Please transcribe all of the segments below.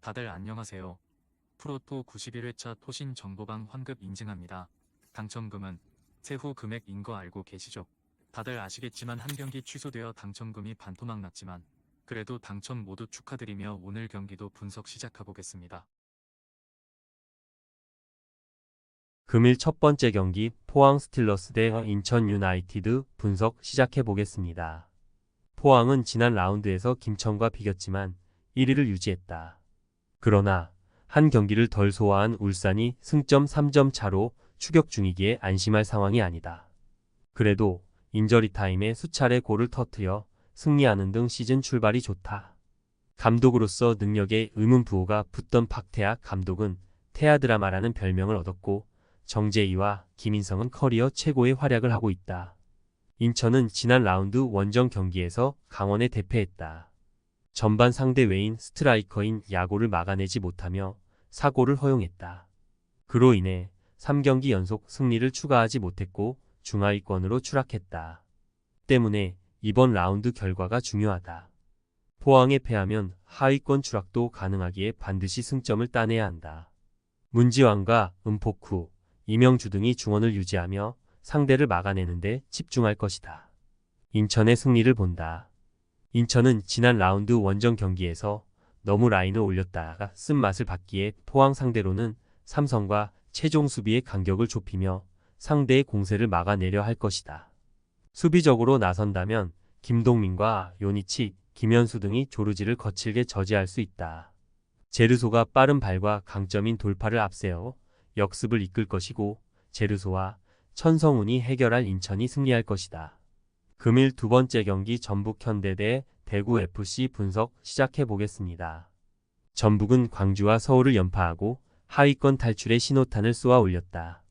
다들 안녕하세요. 프로토 91회차 토신 정보방 환급 인증합니다. 당첨금은 세후 금액인 거 알고 계시죠? 다들 아시겠지만 한 경기 취소되어 당첨금이 반토막 났지만 그래도 당첨 모두 축하드리며 오늘 경기도 분석 시작해보겠습니다. 금일 첫 번째 경기 포항 스틸러스 대 인천 유나이티드 분석 시작해 보겠습니다. 포항은 지난 라운드에서 김천과 비겼지만 1위를 유지했다. 그러나 한 경기를 덜 소화한 울산이 승점 3점 차로 추격 중이기에 안심할 상황이 아니다. 그래도 인저리 타임에 수차례 골을 터뜨려 승리하는 등 시즌 출발이 좋다. 감독으로서 능력에 의문부호가 붙던 박태학 감독은 태아 드라마라는 별명을 얻었고 정재희와 김인성은 커리어 최고의 활약을 하고 있다. 인천은 지난 라운드 원정 경기에서 강원에 대패했다. 전반 상대 외인 스트라이커인 야고를 막아내지 못하며 사고를 허용했다. 그로 인해 3경기 연속 승리를 추가하지 못했고 중하위권으로 추락했다. 때문에 이번 라운드 결과가 중요하다. 포항에 패하면 하위권 추락도 가능하기에 반드시 승점을 따내야 한다. 문지환과 은폭후, 이명주 등이 중원을 유지하며 상대를 막아내는데 집중할 것이다. 인천의 승리를 본다. 인천은 지난 라운드 원정 경기에서 너무 라인을 올렸다가 쓴맛을 봤기에 포항 상대로는 삼성과 최종 수비의 간격을 좁히며 상대의 공세를 막아내려 할 것이다. 수비적으로 나선다면 김동민과 요니치, 김현수 등이 조르지를 거칠게 저지할 수 있다. 제르소가 빠른 발과 강점인 돌파를 앞세워 역습을 이끌 것이고 제르소와 천성훈이 해결할 인천이 승리할 것이다. 금일 두 번째 경기 전북현대 대 대구FC 분석 시작해 보겠습니다. 전북은 광주와 서울을 연파하고 하위권 탈출의 신호탄을 쏘아 올렸다.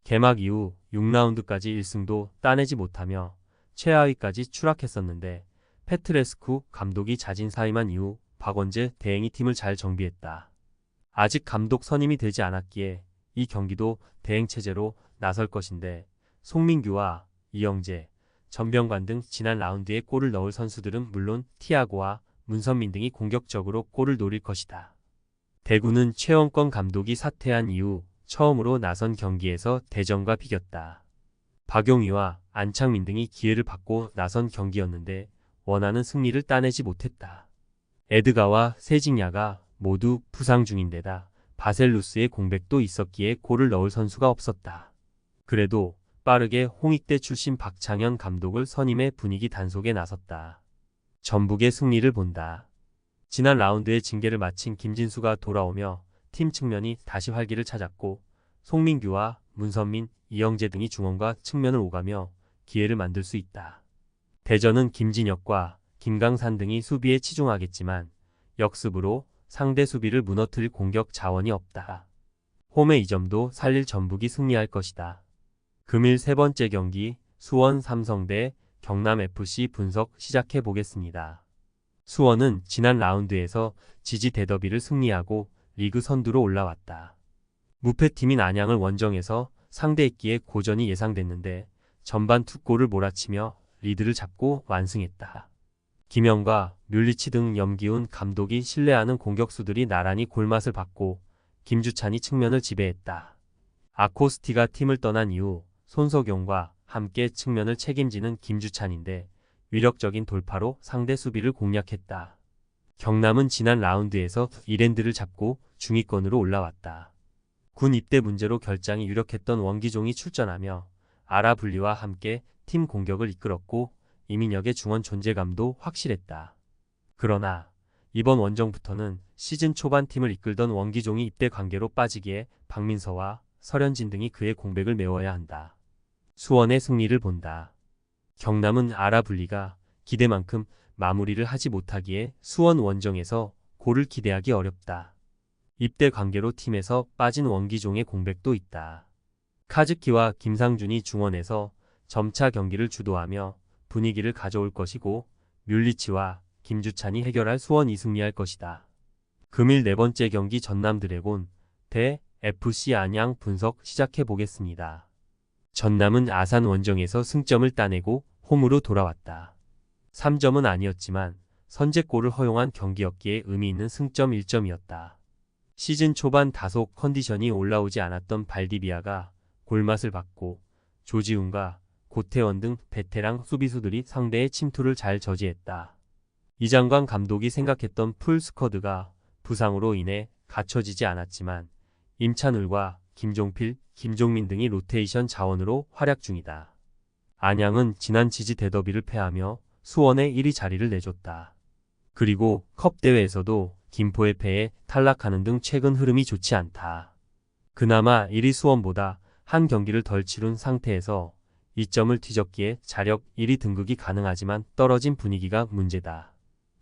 개막 이후 6라운드까지 1승도 따내지 못하며 최하위까지 추락했었는데 페트레스쿠 감독이 자진 사임한 이후 박원재 대행이 팀을 잘 정비했다. 아직 감독 선임이 되지 않았기에 이 경기도 대행체제로 나설 것인데 송민규와 이영재, 전병관 등 지난 라운드에 골을 넣을 선수들은 물론 티아고와 문선민 등이 공격적으로 골을 노릴 것이다. 대구는 최원권 감독이 사퇴한 이후 처음으로 나선 경기에서 대전과 비겼다. 박용희와 안창민 등이 기회를 받고 나선 경기였는데 원하는 승리를 따내지 못했다. 에드가와 세징야가 모두 부상 중인데다 바셀루스의 공백도 있었기에 골을 넣을 선수가 없었다. 그래도 빠르게 홍익대 출신 박창현 감독을 선임해 분위기 단속에 나섰다. 전북의 승리를 본다. 지난 라운드의 징계를 마친 김진수가 돌아오며 팀 측면이 다시 활기를 찾았고 송민규와 문선민, 이영재 등이 중원과 측면을 오가며 기회를 만들 수 있다. 대전은 김진혁과 김강산 등이 수비에 치중하겠지만 역습으로 상대 수비를 무너뜨릴 공격 자원이 없다. 홈의 이 점도 살릴 전북이 승리할 것이다. 금일 세 번째 경기 수원 삼성 대 경남FC 분석 시작해 보겠습니다. 수원은 지난 라운드에서 지지 대더비를 승리하고 리그 선두로 올라왔다. 무패팀인 안양을 원정에서 상대했기에 고전이 예상됐는데 전반 두 골을 몰아치며 리드를 잡고 완승했다. 김영과 뮬리치 등 염기훈 감독이 신뢰하는 공격수들이 나란히 골맛을 봤고 김주찬이 측면을 지배했다. 아코스티가 팀을 떠난 이후 손석용과 함께 측면을 책임지는 김주찬인데 위력적인 돌파로 상대 수비를 공략했다. 경남은 지난 라운드에서 이랜드를 잡고 중위권으로 올라왔다. 군 입대 문제로 결장이 유력했던 원기종이 출전하며 아라블리와 함께 팀 공격을 이끌었고 이민혁의 중원 존재감도 확실했다. 그러나 이번 원정부터는 시즌 초반 팀을 이끌던 원기종이 입대 관계로 빠지기에 박민서와 설현진 등이 그의 공백을 메워야 한다. 수원의 승리를 본다. 경남은 아라블리가 기대만큼 마무리를 하지 못하기에 수원 원정에서 골을 기대하기 어렵다. 입대 관계로 팀에서 빠진 원기종의 공백도 있다. 카즈키와 김상준이 중원에서 점차 경기를 주도하며 분위기를 가져올 것이고 뮬리치와 김주찬이 해결할 수원이 승리할 것이다. 금일 네 번째 경기 전남 드래곤 대 FC 안양 분석 시작해 보겠습니다. 전남은 아산 원정에서 승점을 따내고 홈으로 돌아왔다. 3점은 아니었지만 선제골을 허용한 경기였기에 의미 있는 승점 1점이었다. 시즌 초반 다소 컨디션이 올라오지 않았던 발디비아가 골맛을 봤고 조지훈과 고태원 등 베테랑 수비수들이 상대의 침투를 잘 저지했다. 이장관 감독이 생각했던 풀 스쿼드가 부상으로 인해 갖춰지지 않았지만 임찬울과 김종필, 김종민 등이 로테이션 자원으로 활약 중이다. 안양은 지난 지지 대더비를 패하며 수원에 1위 자리를 내줬다. 그리고 컵 대회에서도 김포의 패에 탈락하는 등 최근 흐름이 좋지 않다. 그나마 1위 수원보다 한 경기를 덜 치룬 상태에서 2점을 뒤졌기에 자력 1위 등극이 가능하지만 떨어진 분위기가 문제다.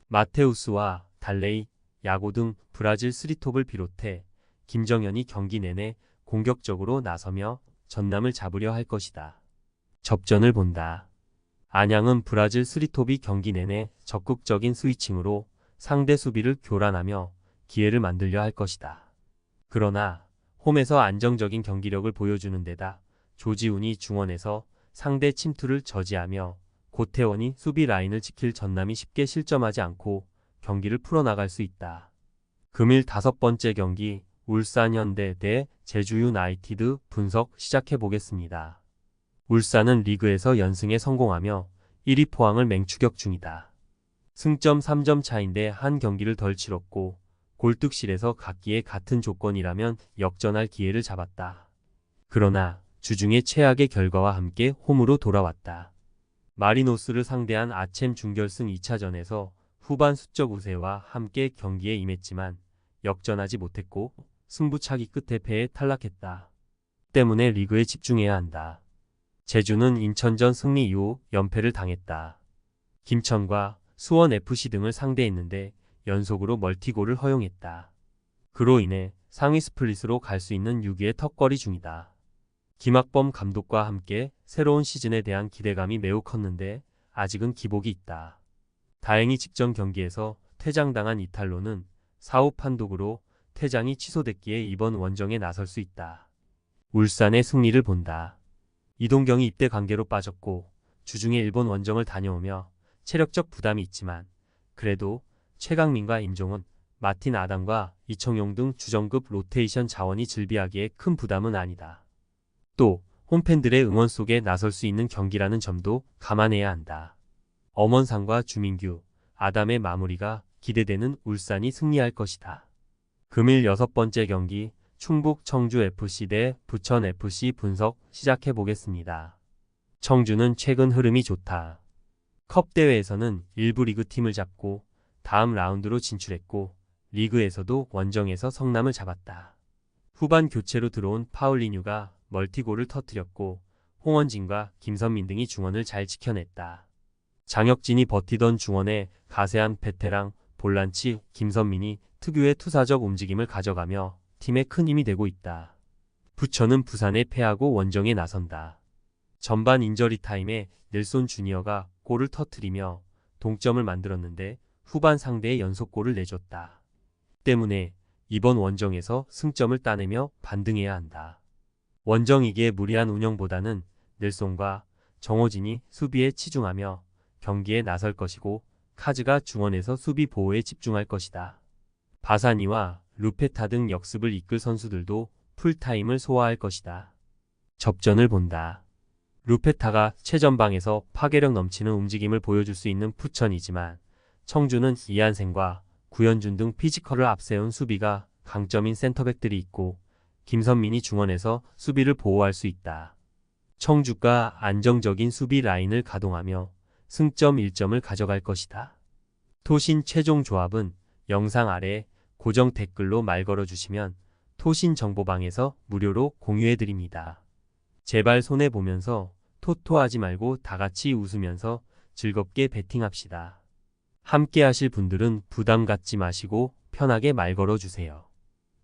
마테우스와 달레이, 야고 등 브라질 3톱을 비롯해 김정현이 경기 내내 공격적으로 나서며 전남을 잡으려 할 것이다. 접전을 본다. 안양은 브라질 3톱이 경기 내내 적극적인 스위칭으로 상대 수비를 교란하며 기회를 만들려 할 것이다. 그러나 홈에서 안정적인 경기력을 보여주는 데다 조지훈이 중원에서 상대 침투를 저지하며 고태원이 수비 라인을 지킬 전남이 쉽게 실점하지 않고 경기를 풀어나갈 수 있다. 금일 5번째 경기 울산현대 대 제주유나이티드 분석 시작해보겠습니다. 울산은 리그에서 연승에 성공하며 1위 포항을 맹추격 중이다. 승점 3점 차인데 한 경기를 덜 치렀고 골득실에서 각기의 같은 조건이라면 역전할 기회를 잡았다. 그러나 주중에 최악의 결과와 함께 홈으로 돌아왔다. 마리노스를 상대한 아츴 준결승 2차전에서 후반 수적 우세와 함께 경기에 임했지만 역전하지 못했고 승부차기 끝에 패에 탈락했다. 때문에 리그에 집중해야 한다. 제주는 인천전 승리 이후 연패를 당했다. 김천과 수원FC 등을 상대했는데 연속으로 멀티골을 허용했다. 그로 인해 상위 스플릿으로 갈 수 있는 6위의 턱걸이 중이다. 김학범 감독과 함께 새로운 시즌에 대한 기대감이 매우 컸는데 아직은 기복이 있다. 다행히 직전 경기에서 퇴장당한 이탈로는 사후 판독으로 퇴장이 취소됐기에 이번 원정에 나설 수 있다. 울산의 승리를 본다. 이동경이 입대 관계로 빠졌고 주중에 일본 원정을 다녀오며 체력적 부담이 있지만 그래도 최강민과 임종훈, 마틴 아담과 이청용 등 주전급 로테이션 자원이 즐비하기에 큰 부담은 아니다. 또 홈팬들의 응원 속에 나설 수 있는 경기라는 점도 감안해야 한다. 엄원상과 주민규, 아담의 마무리가 기대되는 울산이 승리할 것이다. 금일 6번째 경기 충북 청주FC 대 부천FC 분석 시작해보겠습니다. 청주는 최근 흐름이 좋다. 컵 대회에서는 일부 리그 팀을 잡고 다음 라운드로 진출했고 리그에서도 원정에서 성남을 잡았다. 후반 교체로 들어온 파울리뉴가 멀티골을 터뜨렸고 홍원진과 김선민 등이 중원을 잘 지켜냈다. 장혁진이 버티던 중원에 가세한 베테랑 볼란치 김선민이 특유의 투사적 움직임을 가져가며 팀에 큰 힘이 되고 있다. 부천은 부산에 패하고 원정에 나선다. 전반 인저리 타임에 넬손 주니어가 골을 터뜨리며 동점을 만들었는데 후반 상대의 연속골을 내줬다. 때문에 이번 원정에서 승점을 따내며 반등해야 한다. 원정이기에 무리한 운영보다는 넬손과 정호진이 수비에 치중하며 경기에 나설 것이고 카즈가 중원에서 수비 보호에 집중할 것이다. 바사니와 루페타 등 역습을 이끌 선수들도 풀타임을 소화할 것이다. 접전을 본다. 루페타가 최전방에서 파괴력 넘치는 움직임을 보여줄 수 있는 부천이지만 청주는 이한생과 구현준 등 피지컬을 앞세운 수비가 강점인 센터백들이 있고 김선민이 중원에서 수비를 보호할 수 있다. 청주가 안정적인 수비 라인을 가동하며 승점 1점을 가져갈 것이다. 토신 최종 조합은 영상 아래 고정 댓글로 말 걸어주시면 토신 정보방에서 무료로 공유해드립니다. 제발 손해보면서 토토하지 말고 다같이 웃으면서 즐겁게 베팅합시다. 함께 하실 분들은 부담 갖지 마시고 편하게 말 걸어주세요.